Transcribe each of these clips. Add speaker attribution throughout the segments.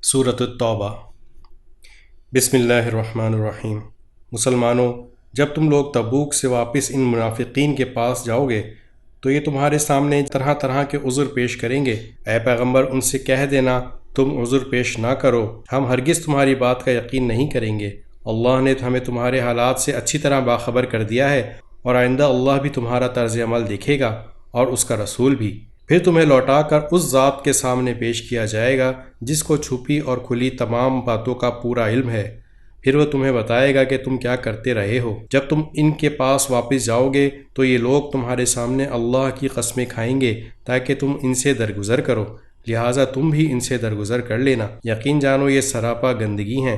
Speaker 1: سورۃ التوبہ۔ بسم اللہ الرحمن الرحیم۔ مسلمانوں، جب تم لوگ تبوک سے واپس ان منافقین کے پاس جاؤ گے تو یہ تمہارے سامنے طرح طرح کے عذر پیش کریں گے۔ اے پیغمبر، ان سے کہہ دینا تم عذر پیش نہ کرو، ہم ہرگز تمہاری بات کا یقین نہیں کریں گے۔ اللہ نے ہمیں تمہارے حالات سے اچھی طرح باخبر کر دیا ہے، اور آئندہ اللہ بھی تمہارا طرز عمل دیکھے گا اور اس کا رسول بھی۔ پھر تمہیں لوٹا کر اس ذات کے سامنے پیش کیا جائے گا جس کو چھپی اور کھلی تمام باتوں کا پورا علم ہے۔ پھر وہ تمہیں بتائے گا کہ تم کیا کرتے رہے ہو۔ جب تم ان کے پاس واپس جاؤ گے تو یہ لوگ تمہارے سامنے اللہ کی قسمیں کھائیں گے تاکہ تم ان سے درگزر کرو، لہٰذا تم بھی ان سے درگزر کر لینا۔ یقین جانو یہ سراپا گندگی ہیں،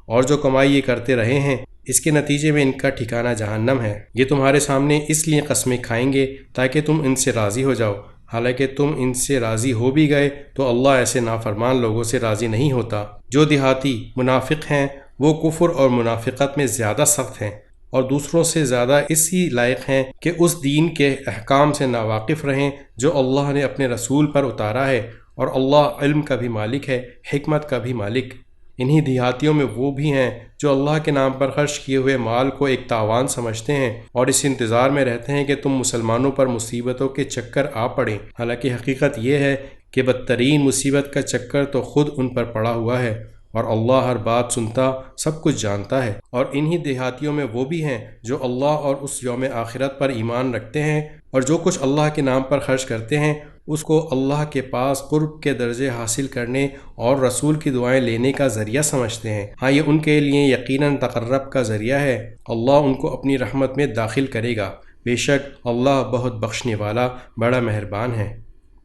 Speaker 1: اور جو کمائی یہ کرتے رہے ہیں اس کے نتیجے میں ان کا ٹھکانہ جہنم ہے۔ یہ تمہارے سامنے اس لیے قسمیں کھائیں گے تاکہ تم ان سے راضی ہو جاؤ، حالانکہ تم ان سے راضی ہو بھی گئے تو اللہ ایسے نافرمان لوگوں سے راضی نہیں ہوتا۔ جو دیہاتی منافق ہیں وہ کفر اور منافقت میں زیادہ سخت ہیں، اور دوسروں سے زیادہ اسی لائق ہیں کہ اس دین کے احکام سے ناواقف رہیں جو اللہ نے اپنے رسول پر اتارا ہے، اور اللہ علم کا بھی مالک ہے، حکمت کا بھی مالک۔ انہی دیہاتیوں میں وہ بھی ہیں جو اللہ کے نام پر خرچ کیے ہوئے مال کو ایک تاوان سمجھتے ہیں اور اس انتظار میں رہتے ہیں کہ تم مسلمانوں پر مصیبتوں کے چکر آ پڑیں، حالانکہ حقیقت یہ ہے کہ بدترین مصیبت کا چکر تو خود ان پر پڑا ہوا ہے، اور اللہ ہر بات سنتا، سب کچھ جانتا ہے۔ اور انہی دیہاتیوں میں وہ بھی ہیں جو اللہ اور اس یوم آخرت پر ایمان رکھتے ہیں، اور جو کچھ اللہ کے نام پر خرچ کرتے ہیں اس کو اللہ کے پاس قرب کے درجے حاصل کرنے اور رسول کی دعائیں لینے کا ذریعہ سمجھتے ہیں۔ ہاں، یہ ان کے لیے یقیناً تقرب کا ذریعہ ہے۔ اللہ ان کو اپنی رحمت میں داخل کرے گا، بے شک اللہ بہت بخشنے والا بڑا مہربان ہے۔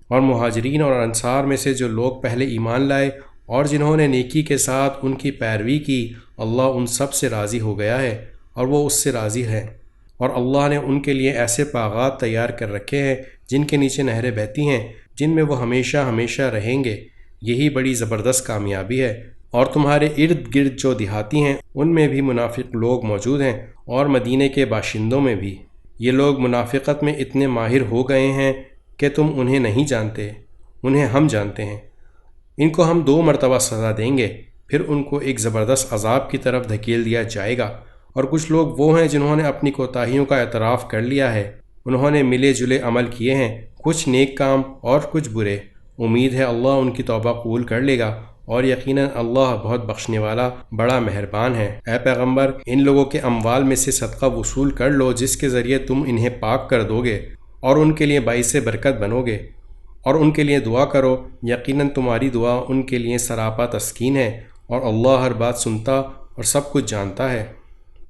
Speaker 1: اور مہاجرین اور انصار میں سے جو لوگ پہلے ایمان لائے اور جنہوں نے نیکی کے ساتھ ان کی پیروی کی، اللہ ان سب سے راضی ہو گیا ہے اور وہ اس سے راضی ہے۔ اور اللہ نے ان کے لیے ایسے باغات تیار کر رکھے ہیں جن کے نیچے نہریں بہتی ہیں، جن میں وہ ہمیشہ ہمیشہ رہیں گے۔ یہی بڑی زبردست کامیابی ہے۔ اور تمہارے ارد گرد جو دیہاتی ہیں ان میں بھی منافق لوگ موجود ہیں، اور مدینے کے باشندوں میں بھی۔ یہ لوگ منافقت میں اتنے ماہر ہو گئے ہیں کہ تم انہیں نہیں جانتے، انہیں ہم جانتے ہیں۔ ان کو ہم 2 مرتبہ سزا دیں گے، پھر ان کو ایک زبردست عذاب کی طرف دھکیل دیا جائے گا۔ اور کچھ لوگ وہ ہیں جنہوں نے اپنی کوتاہیوں کا اعتراف کر لیا ہے، انہوں نے ملے جلے عمل کیے ہیں، کچھ نیک کام اور کچھ برے۔ امید ہے اللہ ان کی توبہ قبول کر لے گا، اور یقیناً اللہ بہت بخشنے والا بڑا مہربان ہے۔ اے پیغمبر، ان لوگوں کے اموال میں سے صدقہ وصول کر لو جس کے ذریعے تم انہیں پاک کر دو گے اور ان کے لیے باعث برکت بنو گے، اور ان کے لیے دعا کرو، یقیناً تمہاری دعا ان کے لیے سراپا تسکین ہے، اور اللہ ہر بات سنتا اور سب کچھ جانتا ہے۔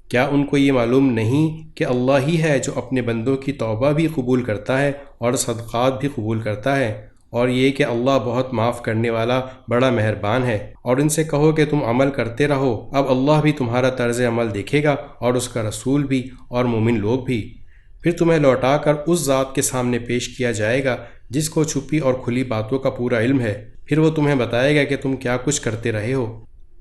Speaker 1: کیا ان کو یہ معلوم نہیں کہ اللہ ہی ہے جو اپنے بندوں کی توبہ بھی قبول کرتا ہے اور صدقات بھی قبول کرتا ہے، اور یہ کہ اللہ بہت معاف کرنے والا بڑا مہربان ہے۔ اور ان سے کہو کہ تم عمل کرتے رہو، اب اللہ بھی تمہارا طرز عمل دیکھے گا اور اس کا رسول بھی اور مومن لوگ بھی۔ پھر تمہیں لوٹا کر اس ذات کے سامنے پیش کیا جائے گا جس کو چھپی اور کھلی باتوں کا پورا علم ہے۔ پھر وہ تمہیں بتائے گا کہ تم کیا کچھ کرتے رہے ہو۔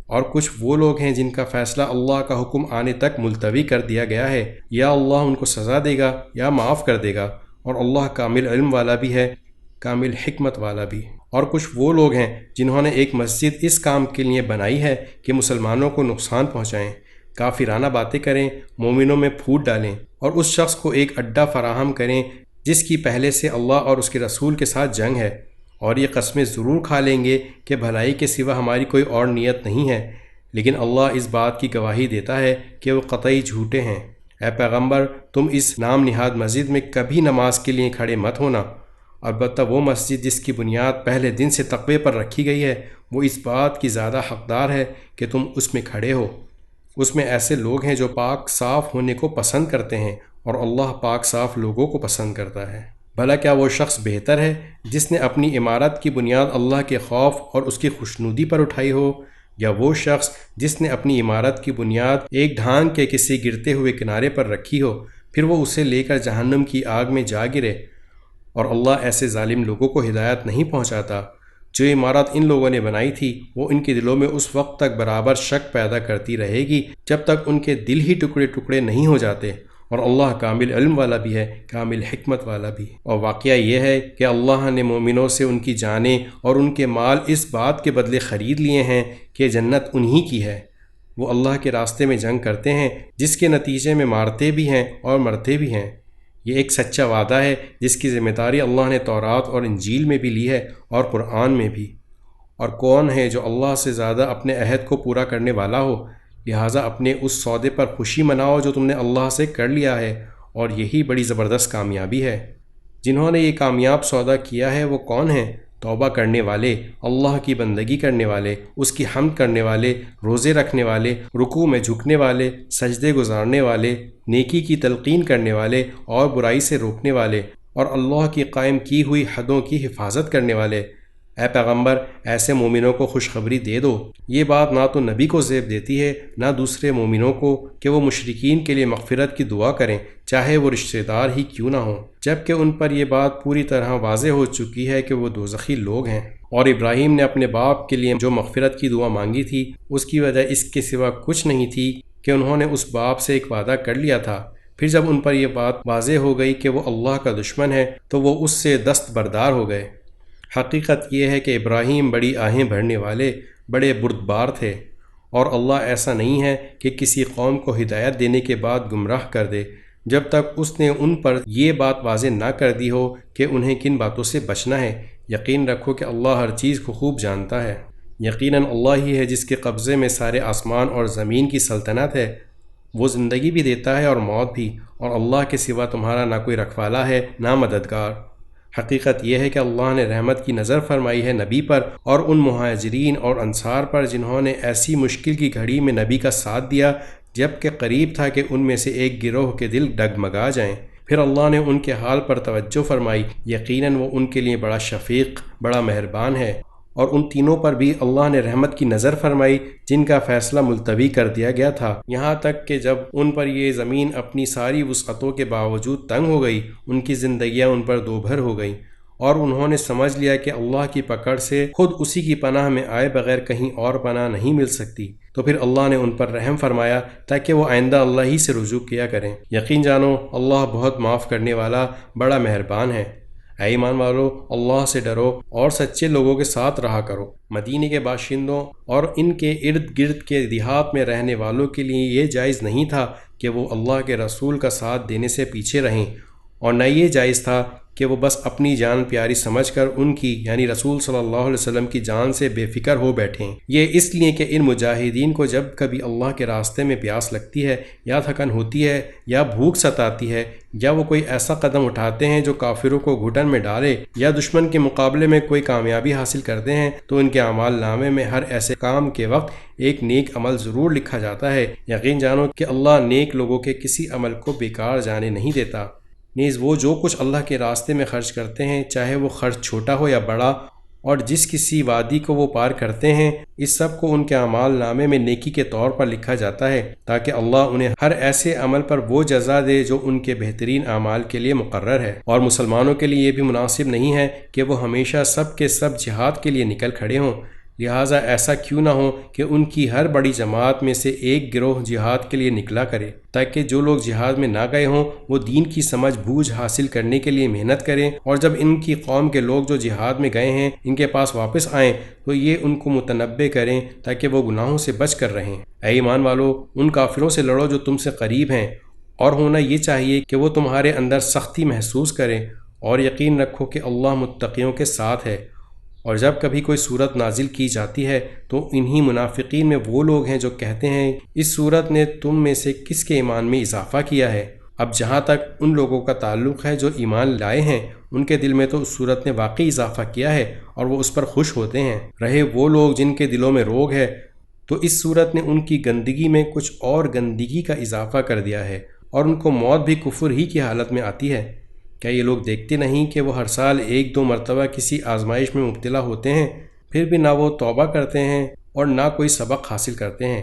Speaker 1: اور کچھ وہ لوگ ہیں جن کا فیصلہ اللہ کا حکم آنے تک ملتوی کر دیا گیا ہے، یا اللہ ان کو سزا دے گا یا معاف کر دے گا، اور اللہ کامل علم والا بھی ہے، کامل حکمت والا بھی۔ اور کچھ وہ لوگ ہیں جنہوں نے ایک مسجد اس کام کے لیے بنائی ہے کہ مسلمانوں کو نقصان پہنچائیں، کافرانہ باتیں کریں، مومنوں میں پھوٹ ڈالیں، اور اس شخص کو ایک اڈہ فراہم کریں جس کی پہلے سے اللہ اور اس کے رسول کے ساتھ جنگ ہے، اور یہ قسمیں ضرور کھا لیں گے کہ بھلائی کے سوا ہماری کوئی اور نیت نہیں ہے، لیکن اللہ اس بات کی گواہی دیتا ہے کہ وہ قطعی جھوٹے ہیں۔ اے پیغمبر، تم اس نام نہاد مسجد میں کبھی نماز کے لیے کھڑے مت ہونا، البتہ وہ مسجد جس کی بنیاد پہلے دن سے تقوی پر رکھی گئی ہے، وہ اس بات کی زیادہ حقدار ہے کہ تم اس میں کھڑے ہو۔ اس میں ایسے لوگ ہیں جو پاک صاف ہونے کو پسند کرتے ہیں، اور اللہ پاک صاف لوگوں کو پسند کرتا ہے۔ بھلا کیا وہ شخص بہتر ہے جس نے اپنی عمارت کی بنیاد اللہ کے خوف اور اس کی خوشنودی پر اٹھائی ہو، یا وہ شخص جس نے اپنی عمارت کی بنیاد ایک ڈھانگ کے کسی گرتے ہوئے کنارے پر رکھی ہو، پھر وہ اسے لے کر جہنم کی آگ میں جا گرے؟ اور اللہ ایسے ظالم لوگوں کو ہدایت نہیں پہنچاتا۔ جو عمارت ان لوگوں نے بنائی تھی وہ ان کے دلوں میں اس وقت تک برابر شک پیدا کرتی رہے گی جب تک ان کے دل ہی ٹکڑے ٹکڑے نہیں ہو جاتے، اور اللہ کامل علم والا بھی ہے، کامل حکمت والا بھی۔ اور واقعہ یہ ہے کہ اللہ نے مومنوں سے ان کی جانیں اور ان کے مال اس بات کے بدلے خرید لیے ہیں کہ جنت انہی کی ہے۔ وہ اللہ کے راستے میں جنگ کرتے ہیں، جس کے نتیجے میں مارتے بھی ہیں اور مرتے بھی ہیں۔ یہ ایک سچا وعدہ ہے جس کی ذمہ داری اللہ نے تورات اور انجیل میں بھی لی ہے اور قرآن میں بھی۔ اور کون ہے جو اللہ سے زیادہ اپنے عہد کو پورا کرنے والا ہو؟ لہٰذا اپنے اس سودے پر خوشی مناؤ جو تم نے اللہ سے کر لیا ہے، اور یہی بڑی زبردست کامیابی ہے۔ جنہوں نے یہ کامیاب سودا کیا ہے وہ کون ہیں؟ توبہ کرنے والے، اللہ کی بندگی کرنے والے، اس کی حمد کرنے والے، روزے رکھنے والے، رکوع میں جھکنے والے، سجدے گزارنے والے، نیکی کی تلقین کرنے والے اور برائی سے روکنے والے، اور اللہ کی قائم کی ہوئی حدوں کی حفاظت کرنے والے۔ اے پیغمبر، ایسے مومنوں کو خوشخبری دے دو۔ یہ بات نہ تو نبی کو زیب دیتی ہے نہ دوسرے مومنوں کو کہ وہ مشرکین کے لیے مغفرت کی دعا کریں، چاہے وہ رشتہ دار ہی کیوں نہ ہوں، جبکہ ان پر یہ بات پوری طرح واضح ہو چکی ہے کہ وہ دوزخی لوگ ہیں۔ اور ابراہیم نے اپنے باپ کے لیے جو مغفرت کی دعا مانگی تھی، اس کی وجہ اس کے سوا کچھ نہیں تھی کہ انہوں نے اس باپ سے ایک وعدہ کر لیا تھا۔ پھر جب ان پر یہ بات واضح ہو گئی کہ وہ اللہ کا دشمن ہے تو وہ اس سے دستبردار ہو گئے۔ حقیقت یہ ہے کہ ابراہیم بڑی آہیں بھرنے والے، بڑے بردبار تھے، اور اللہ ایسا نہیں ہے کہ کسی قوم کو ہدایت دینے کے بعد گمراہ کر دے جب تک اس نے ان پر یہ بات واضح نہ کر دی ہو کہ انہیں کن باتوں سے بچنا ہے۔ یقین رکھو کہ اللہ ہر چیز کو خوب جانتا ہے۔ یقیناً اللہ ہی ہے جس کے قبضے میں سارے آسمان اور زمین کی سلطنت ہے۔ وہ زندگی بھی دیتا ہے اور موت بھی، اور اللہ کے سوا تمہارا نہ کوئی رکھوالا ہے نہ مددگار۔ حقیقت یہ ہے کہ اللہ نے رحمت کی نظر فرمائی ہے نبی پر اور ان مہاجرین اور انصار پر جنہوں نے ایسی مشکل کی گھڑی میں نبی کا ساتھ دیا جبکہ قریب تھا کہ ان میں سے ایک گروہ کے دل ڈگمگا جائیں۔ پھر اللہ نے ان کے حال پر توجہ فرمائی، یقیناً وہ ان کے لیے بڑا شفیق، بڑا مہربان ہے۔ اور ان تینوں پر بھی اللہ نے رحمت کی نظر فرمائی جن کا فیصلہ ملتوی کر دیا گیا تھا، یہاں تک کہ جب ان پر یہ زمین اپنی ساری وسعتوں کے باوجود تنگ ہو گئی، ان کی زندگیاں ان پر دوبھر ہو گئیں، اور انہوں نے سمجھ لیا کہ اللہ کی پکڑ سے خود اسی کی پناہ میں آئے بغیر کہیں اور پناہ نہیں مل سکتی، تو پھر اللہ نے ان پر رحم فرمایا تاکہ وہ آئندہ اللہ ہی سے رجوع کیا کریں۔ یقین جانو اللہ بہت معاف کرنے والا، بڑا مہربان ہے۔ اے ایمان والو، اللہ سے ڈرو اور سچے لوگوں کے ساتھ رہا کرو۔ مدینے کے باشندوں اور ان کے ارد گرد کے دیہات میں رہنے والوں کے لیے یہ جائز نہیں تھا کہ وہ اللہ کے رسول کا ساتھ دینے سے پیچھے رہیں، اور نہ یہ جائز تھا کہ وہ بس اپنی جان پیاری سمجھ کر ان کی یعنی رسول صلی اللہ علیہ وسلم کی جان سے بے فکر ہو بیٹھیں۔ یہ اس لیے کہ ان مجاہدین کو جب کبھی اللہ کے راستے میں پیاس لگتی ہے یا تھکن ہوتی ہے یا بھوک ستاتی ہے یا وہ کوئی ایسا قدم اٹھاتے ہیں جو کافروں کو گھٹن میں ڈالے یا دشمن کے مقابلے میں کوئی کامیابی حاصل کرتے ہیں، تو ان کے اعمال نامے میں ہر ایسے کام کے وقت ایک نیک عمل ضرور لکھا جاتا ہے۔ یقین جانو کہ اللہ نیک لوگوں کے کسی عمل کو بیکار جانے نہیں دیتا۔ نیز وہ جو کچھ اللہ کے راستے میں خرچ کرتے ہیں، چاہے وہ خرچ چھوٹا ہو یا بڑا، اور جس کسی وادی کو وہ پار کرتے ہیں، اس سب کو ان کے اعمال نامے میں نیکی کے طور پر لکھا جاتا ہے تاکہ اللہ انہیں ہر ایسے عمل پر وہ جزا دے جو ان کے بہترین اعمال کے لیے مقرر ہے۔ اور مسلمانوں کے لیے یہ بھی مناسب نہیں ہے کہ وہ ہمیشہ سب کے سب جہاد کے لیے نکل کھڑے ہوں، لہٰذا ایسا کیوں نہ ہو کہ ان کی ہر بڑی جماعت میں سے ایک گروہ جہاد کے لیے نکلا کرے، تاکہ جو لوگ جہاد میں نہ گئے ہوں وہ دین کی سمجھ بوجھ حاصل کرنے کے لیے محنت کریں، اور جب ان کی قوم کے لوگ جو جہاد میں گئے ہیں ان کے پاس واپس آئیں تو یہ ان کو متنبہ کریں تاکہ وہ گناہوں سے بچ کر رہیں۔ اے ایمان والو، ان کافروں سے لڑو جو تم سے قریب ہیں، اور ہونا یہ چاہیے کہ وہ تمہارے اندر سختی محسوس کریں، اور یقین رکھو کہ اللہ متقیوں کے ساتھ ہے۔ اور جب کبھی کوئی صورت نازل کی جاتی ہے تو انہی منافقین میں وہ لوگ ہیں جو کہتے ہیں اس صورت نے تم میں سے کس کے ایمان میں اضافہ کیا ہے۔ اب جہاں تک ان لوگوں کا تعلق ہے جو ایمان لائے ہیں، ان کے دل میں تو اس صورت نے واقعی اضافہ کیا ہے اور وہ اس پر خوش ہوتے ہیں۔ رہے وہ لوگ جن کے دلوں میں روگ ہے تو اس صورت نے ان کی گندگی میں کچھ اور گندگی کا اضافہ کر دیا ہے، اور ان کو موت بھی کفر ہی کی حالت میں آتی ہے۔ کیا یہ لوگ دیکھتے نہیں کہ وہ ہر سال ایک دو مرتبہ کسی آزمائش میں مبتلا ہوتے ہیں، پھر بھی نہ وہ توبہ کرتے ہیں اور نہ کوئی سبق حاصل کرتے ہیں،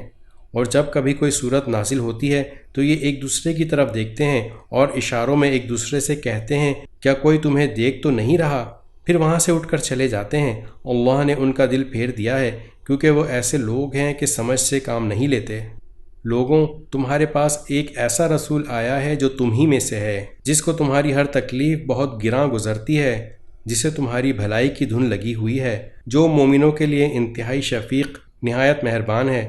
Speaker 1: اور جب کبھی کوئی صورت نازل ہوتی ہے تو یہ ایک دوسرے کی طرف دیکھتے ہیں اور اشاروں میں ایک دوسرے سے کہتے ہیں کیا کوئی تمہیں دیکھ تو نہیں رہا، پھر وہاں سے اٹھ کر چلے جاتے ہیں۔ اللہ نے ان کا دل پھیر دیا ہے کیونکہ وہ ایسے لوگ ہیں کہ سمجھ سے کام نہیں لیتے۔ لوگوں، تمہارے پاس ایک ایسا رسول آیا ہے جو تم ہی میں سے ہے، جس کو تمہاری ہر تکلیف بہت گراں گزرتی ہے، جسے تمہاری بھلائی کی دھن لگی ہوئی ہے، جو مومنوں کے لیے انتہائی شفیق، نہایت مہربان ہے۔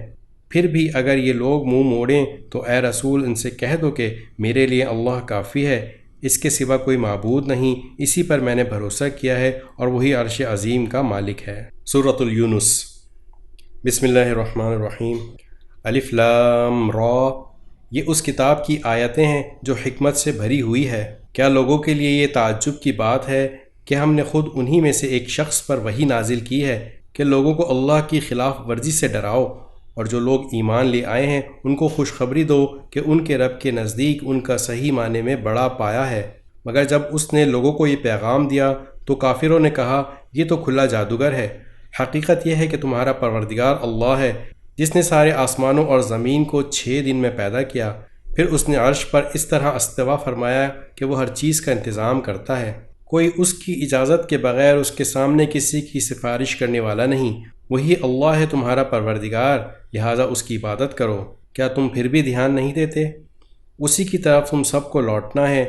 Speaker 1: پھر بھی اگر یہ لوگ منہ موڑیں تو اے رسول ان سے کہہ دو کہ میرے لیے اللہ کافی ہے، اس کے سوا کوئی معبود نہیں، اسی پر میں نے بھروسہ کیا ہے اور وہی عرش عظیم کا مالک ہے۔ سورۃ یونس۔ بسم اللہ الرحمن الرحیم۔ الف لام را، یہ اس کتاب کی آیتیں ہیں جو حکمت سے بھری ہوئی ہے۔ کیا لوگوں کے لیے یہ تعجب کی بات ہے کہ ہم نے خود انہی میں سے ایک شخص پر وحی نازل کی ہے کہ لوگوں کو اللہ کی خلاف ورزی سے ڈراؤ، اور جو لوگ ایمان لے آئے ہیں ان کو خوشخبری دو کہ ان کے رب کے نزدیک ان کا صحیح معنی میں بڑا پایا ہے۔ مگر جب اس نے لوگوں کو یہ پیغام دیا تو کافروں نے کہا یہ تو کھلا جادوگر ہے۔ حقیقت یہ ہے کہ تمہارا پروردگار اللہ ہے، جس نے سارے آسمانوں اور زمین کو 6 دن میں پیدا کیا، پھر اس نے عرش پر اس طرح استوا فرمایا کہ وہ ہر چیز کا انتظام کرتا ہے۔ کوئی اس کی اجازت کے بغیر اس کے سامنے کسی کی سفارش کرنے والا نہیں۔ وہی اللہ ہے تمہارا پروردگار، لہٰذا اس کی عبادت کرو۔ کیا تم پھر بھی دھیان نہیں دیتے؟ اسی کی طرف تم سب کو لوٹنا ہے،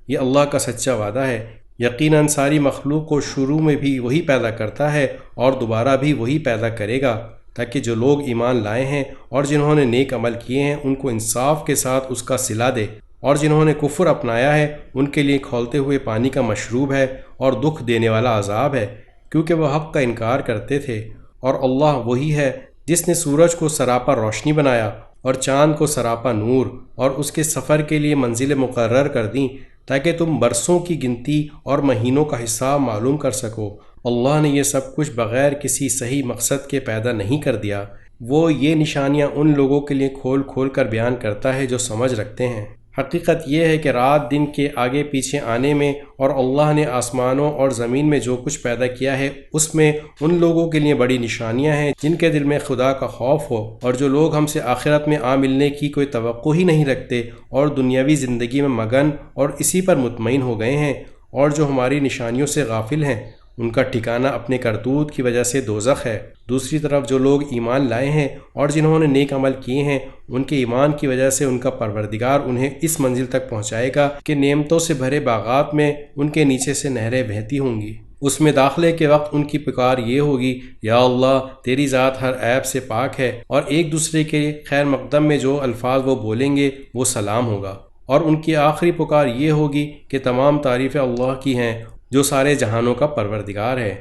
Speaker 1: یہ اللہ کا سچا وعدہ ہے۔ یقیناً ساری مخلوق کو شروع میں بھی وہی پیدا کرتا ہے اور دوبارہ بھی وہی پیدا کرے گا، تاکہ جو لوگ ایمان لائے ہیں اور جنہوں نے نیک عمل کیے ہیں ان کو انصاف کے ساتھ اس کا صلہ دے، اور جنہوں نے کفر اپنایا ہے ان کے لیے کھولتے ہوئے پانی کا مشروب ہے اور دکھ دینے والا عذاب ہے، کیونکہ وہ حق کا انکار کرتے تھے۔ اور اللہ وہی ہے جس نے سورج کو سراپا روشنی بنایا اور چاند کو سراپا نور، اور اس کے سفر کے لیے منزلیں مقرر کر دیں تاکہ تم برسوں کی گنتی اور مہینوں کا حساب معلوم کر سکو۔ اللہ نے یہ سب کچھ بغیر کسی صحیح مقصد کے پیدا نہیں کر دیا۔ وہ یہ نشانیاں ان لوگوں کے لیے کھول کھول کر بیان کرتا ہے جو سمجھ رکھتے ہیں۔ حقیقت یہ ہے کہ رات دن کے آگے پیچھے آنے میں اور اللہ نے آسمانوں اور زمین میں جو کچھ پیدا کیا ہے اس میں ان لوگوں کے لیے بڑی نشانیاں ہیں جن کے دل میں خدا کا خوف ہو، اور جو لوگ ہم سے آخرت میں آ ملنے کی کوئی توقع ہی نہیں رکھتے اور دنیاوی زندگی میں مگن اور اسی پر مطمئن ہو گئے ہیں، اور جو ہماری نشانیوں سے غافل ہیں، ان کا ٹھکانہ اپنے کرتوت کی وجہ سے دوزخ ہے۔ دوسری طرف جو لوگ ایمان لائے ہیں اور جنہوں نے نیک عمل کیے ہیں، ان کے ایمان کی وجہ سے ان کا پروردگار انہیں اس منزل تک پہنچائے گا کہ نعمتوں سے بھرے باغات میں ان کے نیچے سے نہریں بہتی ہوں گی۔ اس میں داخلے کے وقت ان کی پکار یہ ہوگی، یا اللہ تیری ذات ہر عیب سے پاک ہے، اور ایک دوسرے کے خیر مقدم میں جو الفاظ وہ بولیں گے وہ سلام ہوگا۔ اور ان کی آخری پکار یہ ہوگی کہ تمام تعریفیں اللہ کی ہیں جو سارے جہانوں کا پروردگار ہے۔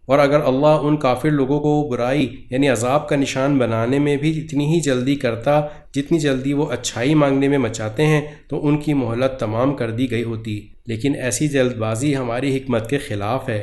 Speaker 1: اور اگر اللہ ان کافر لوگوں کو برائی یعنی عذاب کا نشان بنانے میں بھی اتنی ہی جلدی کرتا جتنی جلدی وہ اچھائی مانگنے میں مچاتے ہیں تو ان کی مہلت تمام کر دی گئی ہوتی، لیکن ایسی جلد بازی ہماری حکمت کے خلاف ہے۔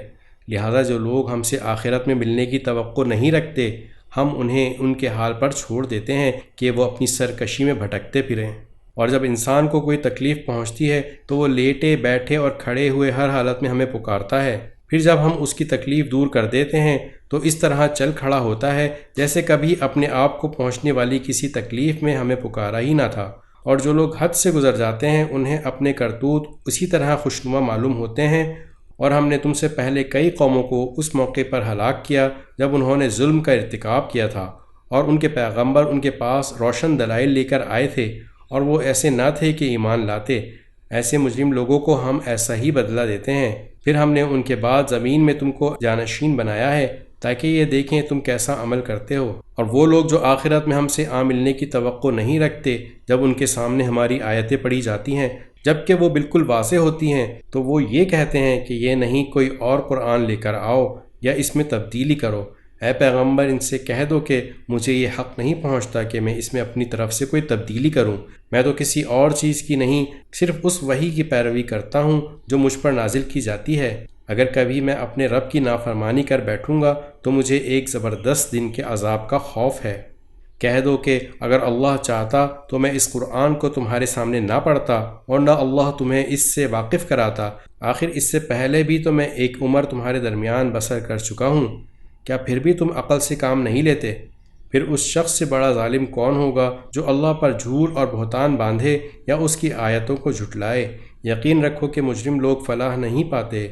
Speaker 1: لہذا جو لوگ ہم سے آخرت میں ملنے کی توقع نہیں رکھتے، ہم انہیں ان کے حال پر چھوڑ دیتے ہیں کہ وہ اپنی سرکشی میں بھٹکتے پھریں۔ اور جب انسان کو کوئی تکلیف پہنچتی ہے تو وہ لیٹے بیٹھے اور کھڑے ہوئے ہر حالت میں ہمیں پکارتا ہے، پھر جب ہم اس کی تکلیف دور کر دیتے ہیں تو اس طرح چل کھڑا ہوتا ہے جیسے کبھی اپنے آپ کو پہنچنے والی کسی تکلیف میں ہمیں پکارا ہی نہ تھا۔ اور جو لوگ حد سے گزر جاتے ہیں انہیں اپنے کرتوت اسی طرح خوشنما معلوم ہوتے ہیں، اور ہم نے تم سے پہلے کئی قوموں کو اس موقع پر ہلاک کیا جب انہوں نے ظلم کا ارتکاب کیا تھا، اور ان کے پیغمبر ان کے پاس روشن دلائل لے کر آئے تھے اور وہ ایسے نہ تھے کہ ایمان لاتے۔ ایسے مجرم لوگوں کو ہم ایسا ہی بدلہ دیتے ہیں۔ پھر ہم نے ان کے بعد زمین میں تم کو جانشین بنایا ہے تاکہ یہ دیکھیں تم کیسا عمل کرتے ہو۔ اور وہ لوگ جو آخرت میں ہم سے آ ملنے کی توقع نہیں رکھتے، جب ان کے سامنے ہماری آیتیں پڑھی جاتی ہیں جبکہ وہ بالکل واضح ہوتی ہیں تو وہ یہ کہتے ہیں کہ یہ نہیں کوئی اور قرآن لے کر آؤ یا اس میں تبدیلی کرو۔ اے پیغمبر ان سے کہہ دو کہ مجھے یہ حق نہیں پہنچتا کہ میں اس میں اپنی طرف سے کوئی تبدیلی کروں۔ میں تو کسی اور چیز کی نہیں، صرف اس وحی کی پیروی کرتا ہوں جو مجھ پر نازل کی جاتی ہے۔ اگر کبھی میں اپنے رب کی نافرمانی کر بیٹھوں گا تو مجھے ایک زبردست دن کے عذاب کا خوف ہے۔ کہہ دو کہ اگر اللہ چاہتا تو میں اس قرآن کو تمہارے سامنے نہ پڑھتا اور نہ اللہ تمہیں اس سے واقف کراتا۔ آخر اس سے پہلے بھی تو میں ایک عمر تمہارے درمیان بسر کر چکا ہوں، کیا پھر بھی تم عقل سے کام نہیں لیتے؟ پھر اس شخص سے بڑا ظالم کون ہوگا جو اللہ پر جھوٹ اور بہتان باندھے یا اس کی آیتوں کو جھٹلائے؟ یقین رکھو کہ مجرم لوگ فلاح نہیں پاتے۔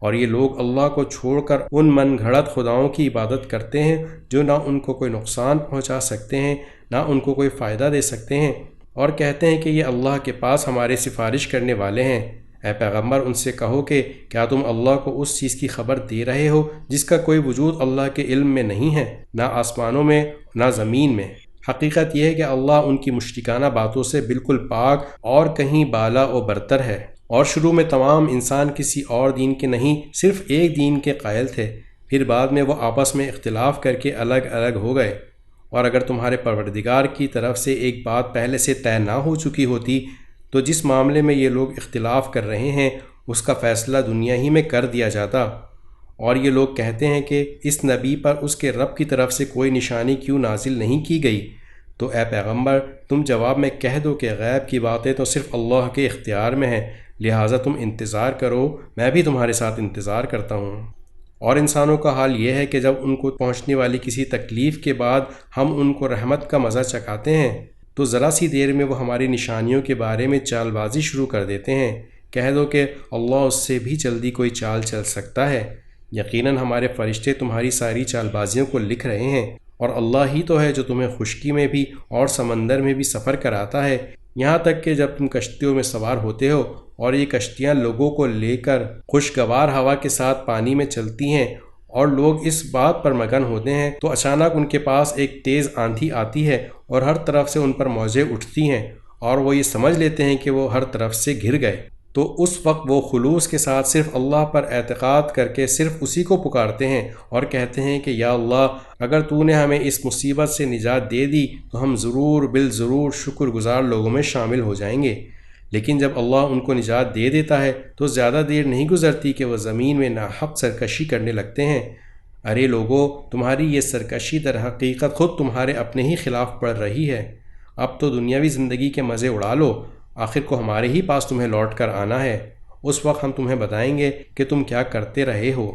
Speaker 1: اور یہ لوگ اللہ کو چھوڑ کر ان من گھڑت خداؤں کی عبادت کرتے ہیں جو نہ ان کو کوئی نقصان پہنچا سکتے ہیں نہ ان کو کوئی فائدہ دے سکتے ہیں، اور کہتے ہیں کہ یہ اللہ کے پاس ہمارے سفارش کرنے والے ہیں۔ اے پیغمبر ان سے کہو کہ کیا تم اللہ کو اس چیز کی خبر دے رہے ہو جس کا کوئی وجود اللہ کے علم میں نہیں ہے، نہ آسمانوں میں نہ زمین میں؟ حقیقت یہ ہے کہ اللہ ان کی مشرکانہ باتوں سے بالکل پاک اور کہیں بالا و برتر ہے، اور شروع میں تمام انسان کسی اور دین کے نہیں صرف ایک دین کے قائل تھے، پھر بعد میں وہ آپس میں اختلاف کر کے الگ الگ ہو گئے۔ اور اگر تمہارے پروردگار کی طرف سے ایک بات پہلے سے طے نہ ہو چکی ہوتی تو جس معاملے میں یہ لوگ اختلاف کر رہے ہیں اس کا فیصلہ دنیا ہی میں کر دیا جاتا۔ اور یہ لوگ کہتے ہیں کہ اس نبی پر اس کے رب کی طرف سے کوئی نشانی کیوں نازل نہیں کی گئی؟ تو اے پیغمبر تم جواب میں کہہ دو کہ غیب کی باتیں تو صرف اللہ کے اختیار میں ہیں، لہٰذا تم انتظار کرو، میں بھی تمہارے ساتھ انتظار کرتا ہوں۔ اور انسانوں کا حال یہ ہے کہ جب ان کو پہنچنے والی کسی تکلیف کے بعد ہم ان کو رحمت کا مزہ چکھاتے ہیں تو ذرا سی دیر میں وہ ہماری نشانیوں کے بارے میں چال بازی شروع کر دیتے ہیں۔ کہہ دو کہ اللہ اس سے بھی جلدی کوئی چال چل سکتا ہے، یقیناً ہمارے فرشتے تمہاری ساری چال بازیوں کو لکھ رہے ہیں، اور اللہ ہی تو ہے جو تمہیں خشکی میں بھی اور سمندر میں بھی سفر کراتا ہے، یہاں تک کہ جب تم کشتیوں میں سوار ہوتے ہو اور یہ کشتیاں لوگوں کو لے کر خوشگوار ہوا کے ساتھ پانی میں چلتی ہیں اور لوگ اس بات پر مگن ہوتے ہیں تو اچانک ان کے پاس ایک تیز آندھی آتی ہے اور ہر طرف سے ان پر موجیں اٹھتی ہیں اور وہ یہ سمجھ لیتے ہیں کہ وہ ہر طرف سے گر گئے، تو اس وقت وہ خلوص کے ساتھ صرف اللہ پر اعتقاد کر کے صرف اسی کو پکارتے ہیں اور کہتے ہیں کہ یا اللہ اگر تو نے ہمیں اس مصیبت سے نجات دے دی تو ہم ضرور بالضرور شکر گزار لوگوں میں شامل ہو جائیں گے۔ لیکن جب اللہ ان کو نجات دے دیتا ہے تو زیادہ دیر نہیں گزرتی کہ وہ زمین میں ناحق سرکشی کرنے لگتے ہیں۔ ارے لوگو، تمہاری یہ سرکشی در حقیقت خود تمہارے اپنے ہی خلاف پڑ رہی ہے۔ اب تو دنیاوی زندگی کے مزے اڑا لو، آخر کو ہمارے ہی پاس تمہیں لوٹ کر آنا ہے، اس وقت ہم تمہیں بتائیں گے کہ تم کیا کرتے رہے ہو۔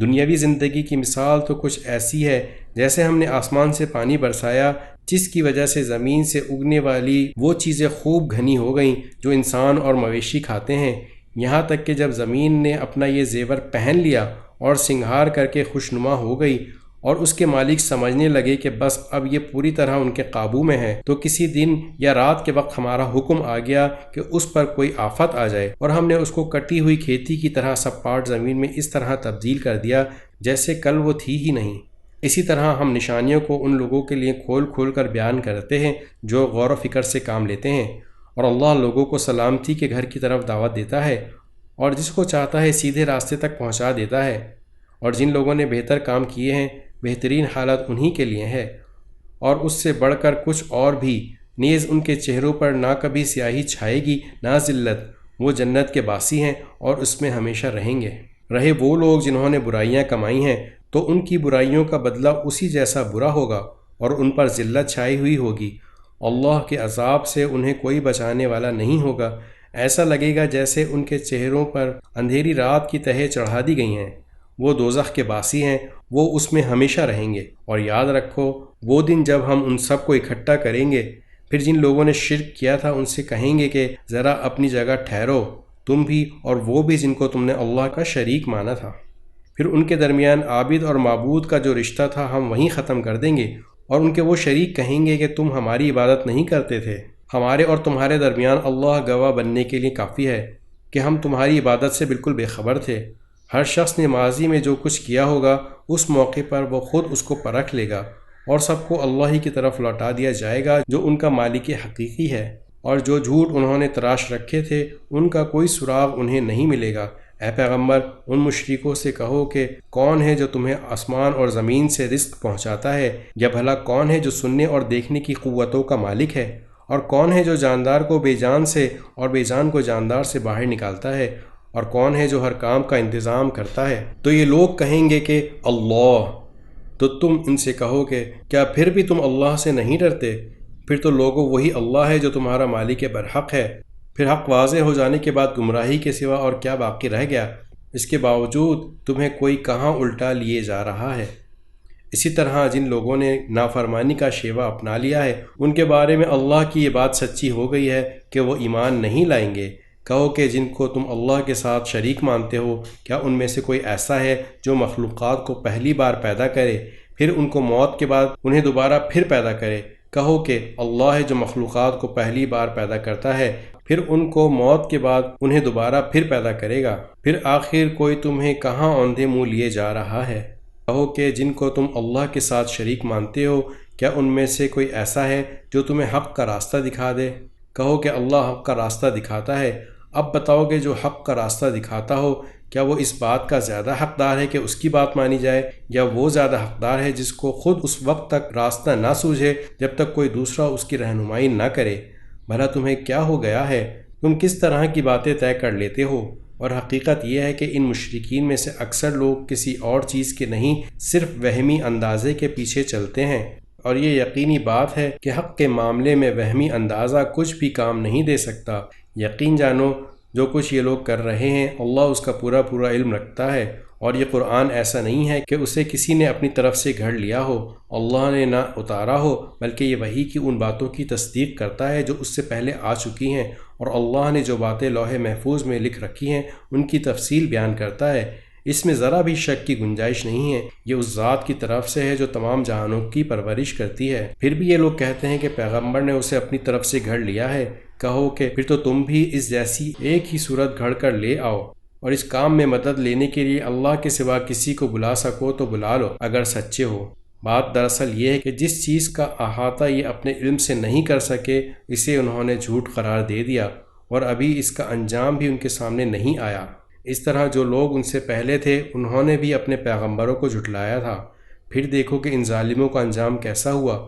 Speaker 1: دنیاوی زندگی کی مثال تو کچھ ایسی ہے جیسے ہم نے آسمان سے پانی برسایا جس کی وجہ سے زمین سے اگنے والی وہ چیزیں خوب گھنی ہو گئیں جو انسان اور مویشی کھاتے ہیں، یہاں تک کہ جب زمین نے اپنا یہ زیور پہن لیا اور سنگھار کر کے خوشنما ہو گئی اور اس کے مالک سمجھنے لگے کہ بس اب یہ پوری طرح ان کے قابو میں ہے، تو کسی دن یا رات کے وقت ہمارا حکم آ گیا کہ اس پر کوئی آفت آ جائے اور ہم نے اس کو کٹی ہوئی کھیتی کی طرح سب پارٹ زمین میں اس طرح تبدیل کر دیا جیسے کل وہ تھی ہی نہیں۔ اسی طرح ہم نشانیوں کو ان لوگوں کے لیے کھول کھول کر بیان کرتے ہیں جو غور و فکر سے کام لیتے ہیں، اور اللہ لوگوں کو سلامتی کے گھر کی طرف دعوت دیتا ہے اور جس کو چاہتا ہے سیدھے راستے تک پہنچا دیتا ہے، اور جن لوگوں نے بہتر کام کیے ہیں بہترین حالت انہی کے لیے ہے، اور اس سے بڑھ کر کچھ اور بھی، نیز ان کے چہروں پر نہ کبھی سیاہی چھائے گی نہ ذلت، وہ جنت کے باسی ہیں اور اس میں ہمیشہ رہیں گے۔ رہے وہ لوگ جنہوں نے برائیاں کمائی ہیں تو ان کی برائیوں کا بدلہ اسی جیسا برا ہوگا اور ان پر ذلت چھائی ہوئی ہوگی، اللہ کے عذاب سے انہیں کوئی بچانے والا نہیں ہوگا، ایسا لگے گا جیسے ان کے چہروں پر اندھیری رات کی تہیں چڑھا دی گئی ہیں، وہ دوزخ کے باسی ہیں، وہ اس میں ہمیشہ رہیں گے۔ اور یاد رکھو وہ دن جب ہم ان سب کو اکٹھا کریں گے، پھر جن لوگوں نے شرک کیا تھا ان سے کہیں گے کہ ذرا اپنی جگہ ٹھہرو، تم بھی اور وہ بھی جن کو تم نے اللہ کا شریک مانا تھا، پھر ان کے درمیان عابد اور معبود کا جو رشتہ تھا ہم وہیں ختم کر دیں گے، اور ان کے وہ شریک کہیں گے کہ تم ہماری عبادت نہیں کرتے تھے، ہمارے اور تمہارے درمیان اللہ گواہ بننے کے لیے کافی ہے کہ ہم تمہاری عبادت سے بالکل بے خبر تھے۔ ہر شخص نے ماضی میں جو کچھ کیا ہوگا اس موقع پر وہ خود اس کو پرکھ لے گا، اور سب کو اللہ ہی کی طرف لوٹا دیا جائے گا جو ان کا مالک حقیقی ہے، اور جو جھوٹ انہوں نے تراش رکھے تھے ان کا کوئی سراغ انہیں نہیں ملے گا۔ اے پیغمبر ان مشرکوں سے کہو کہ کون ہے جو تمہیں آسمان اور زمین سے رزق پہنچاتا ہے، یا بھلا کون ہے جو سننے اور دیکھنے کی قوتوں کا مالک ہے، اور کون ہے جو جاندار کو بے جان سے اور بے جان کو جاندار سے باہر نکالتا ہے، اور کون ہے جو ہر کام کا انتظام کرتا ہے؟ تو یہ لوگ کہیں گے کہ اللہ، تو تم ان سے کہو کہ کیا پھر بھی تم اللہ سے نہیں ڈرتے؟ پھر تو لوگوں وہی اللہ ہے جو تمہارا مالک برحق ہے۔ پھر حق واضح ہو جانے کے بعد گمراہی کے سوا اور کیا باقی رہ گیا؟ اس کے باوجود تمہیں کوئی کہاں الٹا لیے جا رہا ہے۔ اسی طرح جن لوگوں نے نافرمانی کا شیوا اپنا لیا ہے ان کے بارے میں اللہ کی یہ بات سچی ہو گئی ہے کہ وہ ایمان نہیں لائیں گے، کہو کہ جن کو تم اللہ کے ساتھ شریک مانتے ہو، کیا ان میں سے کوئی ایسا ہے جو مخلوقات کو پہلی بار پیدا کرے، پھر ان کو موت کے بعد انہیں دوبارہ پھر پیدا کرے؟ کہو کہ اللہ ہے جو مخلوقات کو پہلی بار پیدا کرتا ہے، پھر ان کو موت کے بعد انہیں دوبارہ پھر پیدا کرے گا، پھر آخر کوئی تمہیں کہاں اوندھے منہ لیے جا رہا ہے؟ کہو کہ جن کو تم اللہ کے ساتھ شریک مانتے ہو، کیا ان میں سے کوئی ایسا ہے جو تمہیں حق کا راستہ دکھا دے؟ کہو کہ اللہ حق کا راستہ دکھاتا ہے۔ اب بتاؤ کہ جو حق کا راستہ دکھاتا ہو، کیا وہ اس بات کا زیادہ حقدار ہے کہ اس کی بات مانی جائے، یا وہ زیادہ حقدار ہے جس کو خود اس وقت تک راستہ نہ سوجھے جب تک کوئی دوسرا اس کی رہنمائی نہ کرے؟ بھلا تمہیں کیا ہو گیا ہے؟ تم کس طرح کی باتیں طے کر لیتے ہو؟ اور حقیقت یہ ہے کہ ان مشرکین میں سے اکثر لوگ کسی اور چیز کے نہیں، صرف وہمی اندازے کے پیچھے چلتے ہیں، اور یہ یقینی بات ہے کہ حق کے معاملے میں وہمی اندازہ کچھ بھی کام نہیں دے سکتا۔ یقین جانو جو کچھ یہ لوگ کر رہے ہیں اللہ اس کا پورا پورا علم رکھتا ہے، اور یہ قرآن ایسا نہیں ہے کہ اسے کسی نے اپنی طرف سے گھڑ لیا ہو، اللہ نے نہ اتارا ہو، بلکہ یہ وحی کی ان باتوں کی تصدیق کرتا ہے جو اس سے پہلے آ چکی ہیں، اور اللہ نے جو باتیں لوح محفوظ میں لکھ رکھی ہیں ان کی تفصیل بیان کرتا ہے۔ اس میں ذرا بھی شک کی گنجائش نہیں ہے، یہ اس ذات کی طرف سے ہے جو تمام جہانوں کی پرورش کرتی ہے۔ پھر بھی یہ لوگ کہتے ہیں کہ پیغمبر نے اسے اپنی طرف سے گھڑ لیا ہے۔ کہو کہ پھر تو تم بھی اس جیسی ایک ہی صورت گھڑ کر لے آؤ، اور اس کام میں مدد لینے کے لیے اللہ کے سوا کسی کو بلا سکو تو بلا لو اگر سچے ہو۔ بات دراصل یہ ہے کہ جس چیز کا احاطہ یہ اپنے علم سے نہیں کر سکے اسے انہوں نے جھوٹ قرار دے دیا، اور ابھی اس کا انجام بھی ان کے سامنے نہیں آیا۔ اس طرح جو لوگ ان سے پہلے تھے انہوں نے بھی اپنے پیغمبروں کو جھٹلایا تھا۔ پھر دیکھو کہ ان ظالموں کا انجام کیسا ہوا۔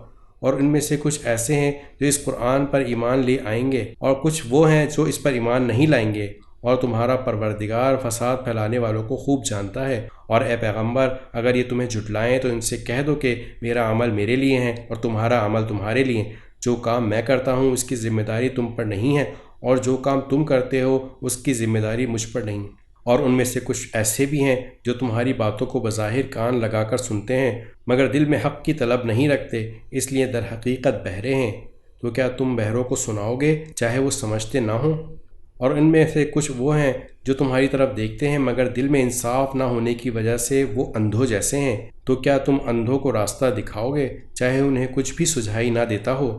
Speaker 1: اور ان میں سے کچھ ایسے ہیں جو اس قرآن پر ایمان لے آئیں گے، اور کچھ وہ ہیں جو اس پر ایمان نہیں لائیں گے، اور تمہارا پروردگار فساد پھیلانے والوں کو خوب جانتا ہے۔ اور اے پیغمبر اگر یہ تمہیں جھٹلائیں تو ان سے کہہ دو کہ میرا عمل میرے لیے ہے اور تمہارا عمل تمہارے لیے، جو کام میں کرتا ہوں اس کی ذمہ داری تم پر نہیں ہے، اور جو کام تم کرتے ہو اس کی ذمہ داری مجھ پر نہیں۔ اور ان میں سے کچھ ایسے بھی ہیں جو تمہاری باتوں کو بظاہر کان لگا کر سنتے ہیں مگر دل میں حق کی طلب نہیں رکھتے، اس لیے در حقیقت بہرے ہیں۔ تو کیا تم بہروں کو سناؤ گے چاہے وہ سمجھتے نہ ہوں؟ اور ان میں سے کچھ وہ ہیں جو تمہاری طرف دیکھتے ہیں مگر دل میں انصاف نہ ہونے کی وجہ سے وہ اندھوں جیسے ہیں۔ تو کیا تم اندھوں کو راستہ دکھاؤ گے چاہے انہیں کچھ بھی سجھائی نہ دیتا ہو؟